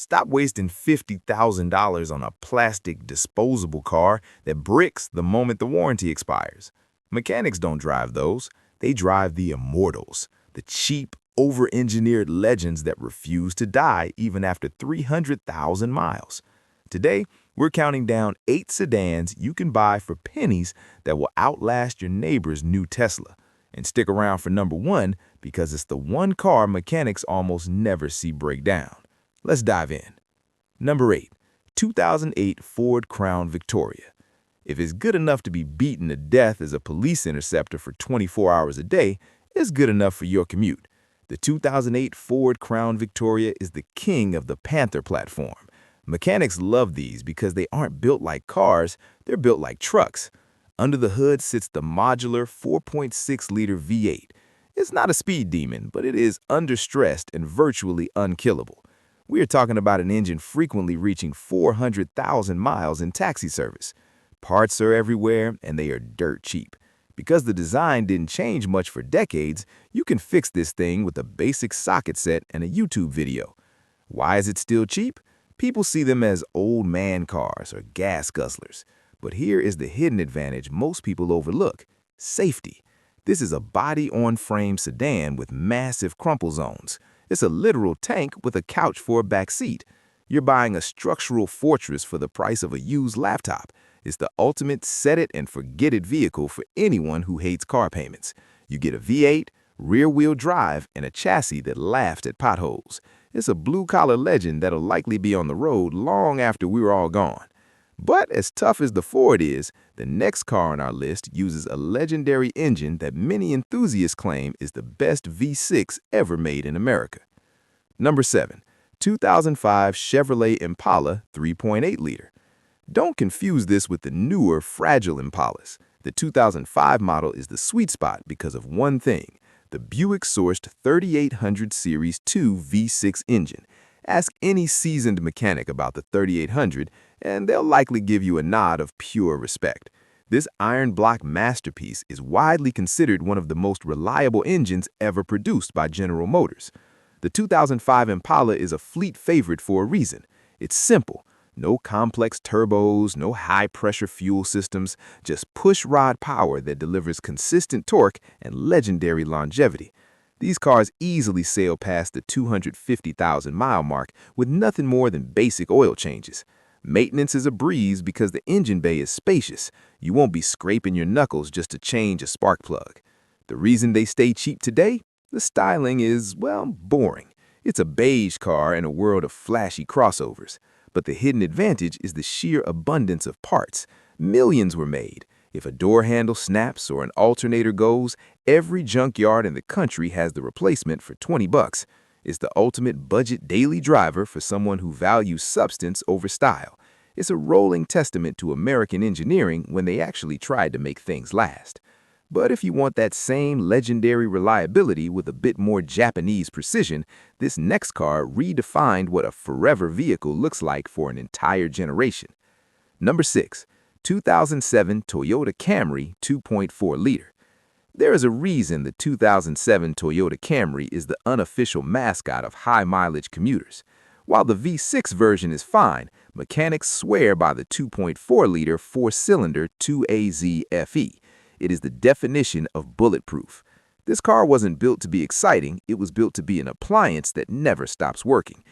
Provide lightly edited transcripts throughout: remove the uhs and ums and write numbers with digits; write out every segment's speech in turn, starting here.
Stop wasting $50,000 on a plastic disposable car that bricks the moment the warranty expires. Mechanics don't drive those. They drive the immortals, the cheap, over-engineered legends that refuse to die even after 300,000 miles. Today, we're counting down 8 sedans you can buy for pennies that will outlast your neighbor's new Tesla. And stick around for number 1 because it's the one car mechanics almost never see break down. Let's dive in. Number 8, 2008 Ford Crown Victoria. If it's good enough to be beaten to death as a police interceptor for 24 hours a day, it's good enough for your commute. The 2008 Ford Crown Victoria is the king of the Panther platform. Mechanics love these because they aren't built like cars, they're built like trucks. Under the hood sits the modular 4.6-liter V8. It's not a speed demon, but it is understressed and virtually unkillable. We are talking about an engine frequently reaching 400,000 miles in taxi service. Parts are everywhere, and they are dirt cheap. Because the design didn't change much for decades, you can fix this thing with a basic socket set and a YouTube video. Why is it still cheap? People see them as old man cars or gas guzzlers. But here is the hidden advantage most people overlook: safety. This is a body-on-frame sedan with massive crumple zones. It's a literal tank with a couch for a back seat. You're buying a structural fortress for the price of a used laptop. It's the ultimate set-it-and-forget-it vehicle for anyone who hates car payments. You get a V8, rear-wheel drive, and a chassis that laughs at potholes. It's a blue-collar legend that'll likely be on the road long after we're all gone. But as tough as the Ford is, the next car on our list uses a legendary engine that many enthusiasts claim is the best V6 ever made in America. Number 7, 2005 Chevrolet Impala 3.8-liter. Don't confuse this with the newer, fragile Impalas. The 2005 model is the sweet spot because of one thing: the Buick-sourced 3800 Series 2 V6 engine. Ask any seasoned mechanic about the 3800, and they'll likely give you a nod of pure respect. This iron block masterpiece is widely considered one of the most reliable engines ever produced by General Motors. The 2005 Impala is a fleet favorite for a reason. It's simple. No complex turbos, no high-pressure fuel systems, just push-rod power that delivers consistent torque and legendary longevity. These cars easily sail past the 250,000-mile mark with nothing more than basic oil changes. Maintenance is a breeze because the engine bay is spacious. You won't be scraping your knuckles just to change a spark plug. The reason they stay cheap today? The styling is, well, boring. It's a beige car in a world of flashy crossovers. But the hidden advantage is the sheer abundance of parts. Millions were made. If a door handle snaps or an alternator goes, every junkyard in the country has the replacement for $20. It's the ultimate budget daily driver for someone who values substance over style. It's a rolling testament to American engineering when they actually tried to make things last. But if you want that same legendary reliability with a bit more Japanese precision, this next car redefined what a forever vehicle looks like for an entire generation. Number 6, 2007 Toyota Camry 2.4-liter. There is a reason the 2007 Toyota Camry is the unofficial mascot of high-mileage commuters. While the V6 version is fine, mechanics swear by the 2.4-liter four-cylinder 2AZ FE. It is the definition of bulletproof. This car wasn't built to be exciting, it was built to be an appliance that never stops working.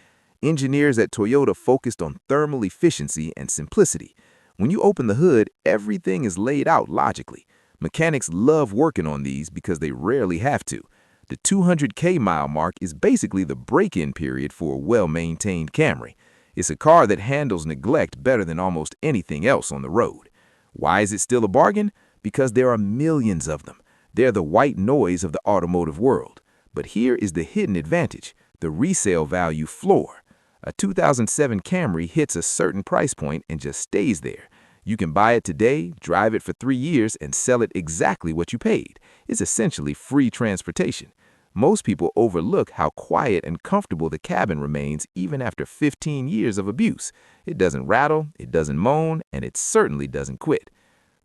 Engineers at Toyota focused on thermal efficiency and simplicity. When you open the hood, everything is laid out logically. Mechanics love working on these because they rarely have to. The 200K mile mark is basically the break-in period for a well-maintained Camry. It's a car that handles neglect better than almost anything else on the road. Why is it still a bargain? Because there are millions of them. They're the white noise of the automotive world. But here is the hidden advantage: the resale value floor. A 2007 Camry hits a certain price point and just stays there. You can buy it today, drive it for 3 years, and sell it exactly what you paid. It's essentially free transportation. Most people overlook how quiet and comfortable the cabin remains even after 15 years of abuse. It doesn't rattle, it doesn't moan, and it certainly doesn't quit.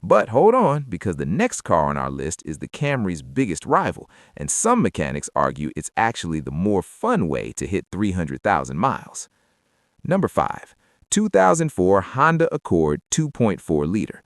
But hold on, because the next car on our list is the Camry's biggest rival, and some mechanics argue it's actually the more fun way to hit 300,000 miles. Number 5. 2004 Honda Accord 2.4-liter.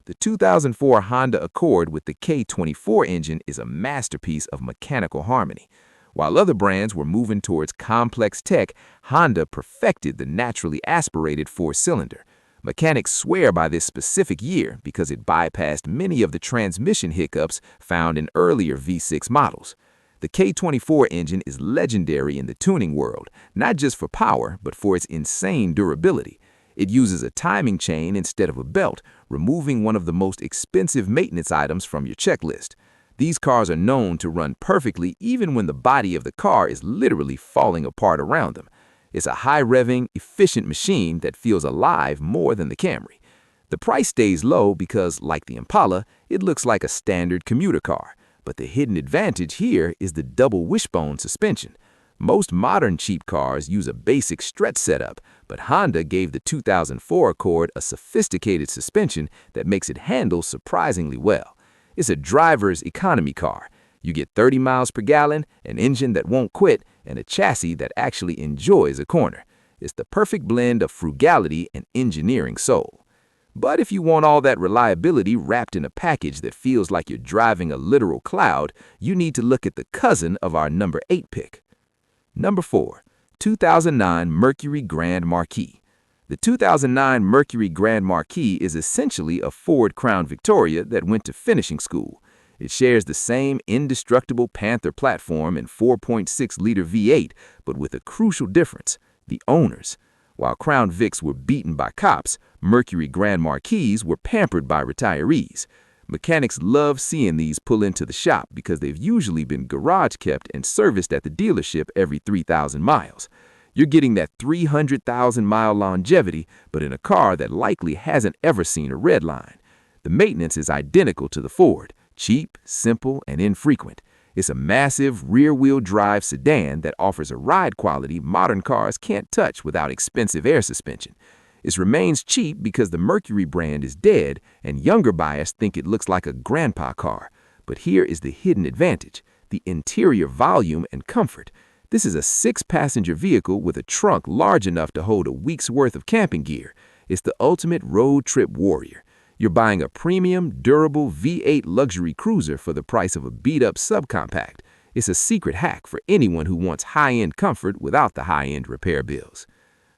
The 2004 Honda Accord with the K24 engine is a masterpiece of mechanical harmony. While other brands were moving towards complex tech, Honda perfected the naturally aspirated four-cylinder. Mechanics swear by this specific year because it bypassed many of the transmission hiccups found in earlier V6 models. The K24 engine is legendary in the tuning world, not just for power, but for its insane durability. It uses a timing chain instead of a belt, removing one of the most expensive maintenance items from your checklist. These cars are known to run perfectly even when the body of the car is literally falling apart around them. It's a high-revving, efficient machine that feels alive more than the Camry. The price stays low because, like the Impala, it looks like a standard commuter car. But the hidden advantage here is the double wishbone suspension. Most modern cheap cars use a basic stretch setup, but Honda gave the 2004 Accord a sophisticated suspension that makes it handle surprisingly well. It's a driver's economy car. You get 30 miles per gallon, an engine that won't quit, and a chassis that actually enjoys a corner. It's the perfect blend of frugality and engineering soul. But if you want all that reliability wrapped in a package that feels like you're driving a literal cloud, you need to look at the cousin of our number 8 pick. Number 4. 2009 Mercury Grand Marquee. The 2009 Mercury Grand Marquee is essentially a Ford Crown Victoria that went to finishing school. It shares the same indestructible Panther platform and 4.6-liter V8, but with a crucial difference: the owners. While Crown Vics were beaten by cops, Mercury Grand Marquees were pampered by retirees. Mechanics love seeing these pull into the shop because they've usually been garage kept and serviced at the dealership every 3,000 miles. You're getting that 300,000-mile longevity, but in a car that likely hasn't ever seen a red line. The maintenance is identical to the Ford: cheap, simple, and infrequent. It's a massive rear-wheel drive sedan that offers a ride quality modern cars can't touch without expensive air suspension. It remains cheap because the Mercury brand is dead and younger buyers think it looks like a grandpa car. But here is the hidden advantage: the interior volume and comfort. This is a 6-passenger vehicle with a trunk large enough to hold a week's worth of camping gear. It's the ultimate road trip warrior. You're buying a premium, durable V8 luxury cruiser for the price of a beat-up subcompact. It's a secret hack for anyone who wants high-end comfort without the high-end repair bills.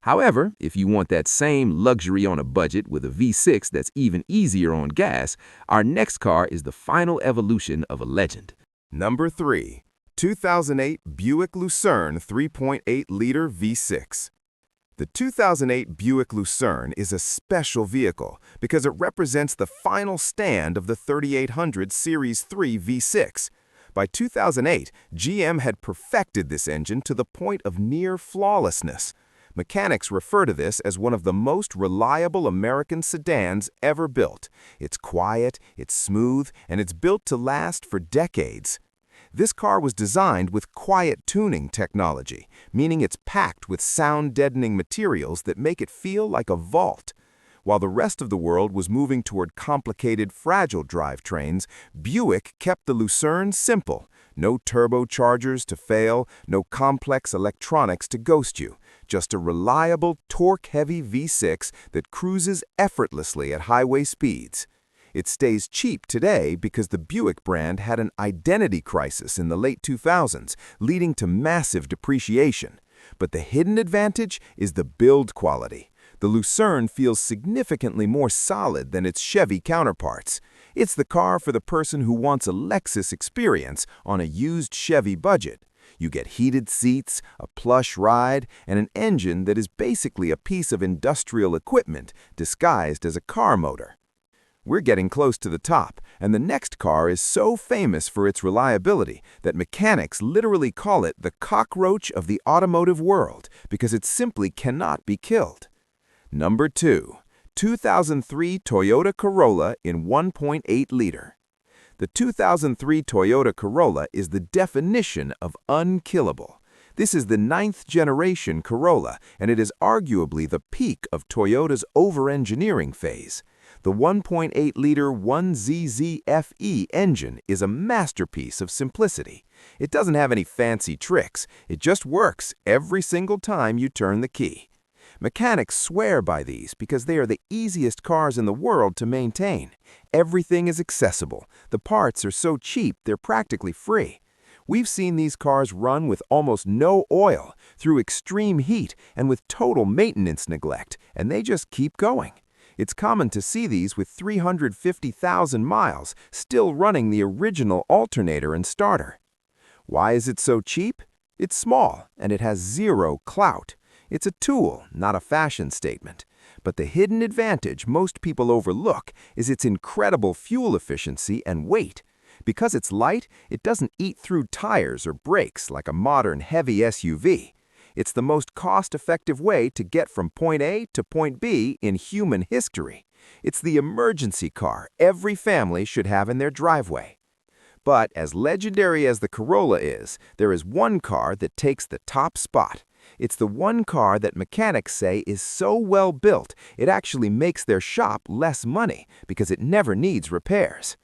However, if you want that same luxury on a budget with a V6 that's even easier on gas, our next car is the final evolution of a legend. Number 3. 2008 Buick Lucerne 3.8-liter V6. The 2008 Buick Lucerne is a special vehicle because it represents the final stand of the 3800 Series 3 V6. By 2008, GM had perfected this engine to the point of near flawlessness. Mechanics refer to this as one of the most reliable American sedans ever built. It's quiet, it's smooth, and it's built to last for decades. This car was designed with quiet tuning technology, meaning it's packed with sound-deadening materials that make it feel like a vault. While the rest of the world was moving toward complicated, fragile drivetrains, Buick kept the Lucerne simple. No turbochargers to fail, no complex electronics to ghost you. Just a reliable, torque-heavy V6 that cruises effortlessly at highway speeds. It stays cheap today because the Buick brand had an identity crisis in the late 2000s, leading to massive depreciation. But the hidden advantage is the build quality. The Lucerne feels significantly more solid than its Chevy counterparts. It's the car for the person who wants a Lexus experience on a used Chevy budget. You get heated seats, a plush ride, and an engine that is basically a piece of industrial equipment disguised as a car motor. We're getting close to the top, and the next car is so famous for its reliability that mechanics literally call it the cockroach of the automotive world because it simply cannot be killed. Number 2. 2003 Toyota Corolla in 1.8-liter. The 2003 Toyota Corolla is the definition of unkillable. This is the 9th-generation Corolla, and it is arguably the peak of Toyota's over-engineering phase. The 1.8-liter 1ZZ-FE engine is a masterpiece of simplicity. It doesn't have any fancy tricks. It just works every single time you turn the key. Mechanics swear by these because they are the easiest cars in the world to maintain. Everything is accessible. The parts are so cheap they're practically free. We've seen these cars run with almost no oil, through extreme heat, and with total maintenance neglect, and they just keep going. It's common to see these with 350,000 miles, still running the original alternator and starter. Why is it so cheap? It's small, and it has zero clout. It's a tool, not a fashion statement. But the hidden advantage most people overlook is its incredible fuel efficiency and weight. Because it's light, it doesn't eat through tires or brakes like a modern heavy SUV. It's the most cost-effective way to get from point A to point B in human history. It's the emergency car every family should have in their driveway. But as legendary as the Corolla is, there is one car that takes the top spot. It's the one car that mechanics say is so well built, it actually makes their shop less money because it never needs repairs.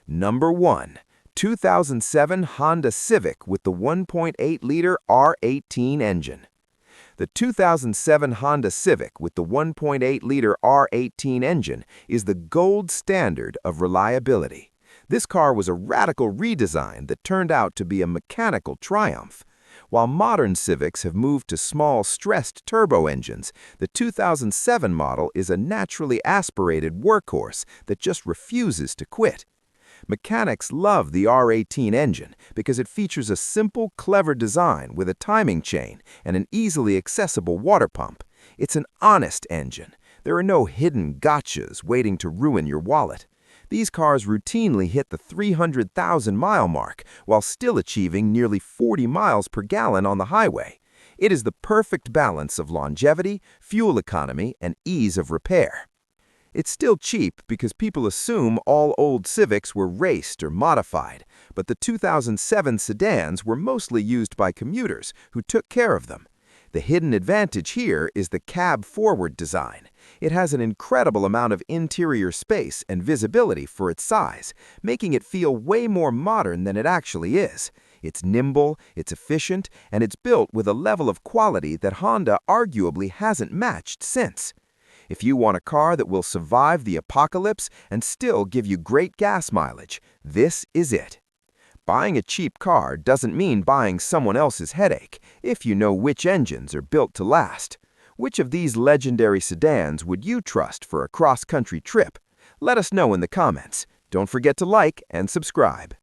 Number 1. 2007 Honda Civic with the 1.8-liter R18 engine. The 2007 Honda Civic with the 1.8-liter R18 engine is the gold standard of reliability. This car was a radical redesign that turned out to be a mechanical triumph. While modern Civics have moved to small, stressed turbo engines, the 2007 model is a naturally aspirated workhorse that just refuses to quit. Mechanics love the R18 engine because it features a simple, clever design with a timing chain and an easily accessible water pump. It's an honest engine. There are no hidden gotchas waiting to ruin your wallet. These cars routinely hit the 300,000-mile mark while still achieving nearly 40 miles per gallon on the highway. It is the perfect balance of longevity, fuel economy, and ease of repair. It's still cheap because people assume all old Civics were raced or modified, but the 2007 sedans were mostly used by commuters who took care of them. The hidden advantage here is the cab-forward design. It has an incredible amount of interior space and visibility for its size, making it feel way more modern than it actually is. It's nimble, it's efficient, and it's built with a level of quality that Honda arguably hasn't matched since. If you want a car that will survive the apocalypse and still give you great gas mileage, this is it. Buying a cheap car doesn't mean buying someone else's headache if you know which engines are built to last. Which of these legendary sedans would you trust for a cross-country trip? Let us know in the comments. Don't forget to like and subscribe.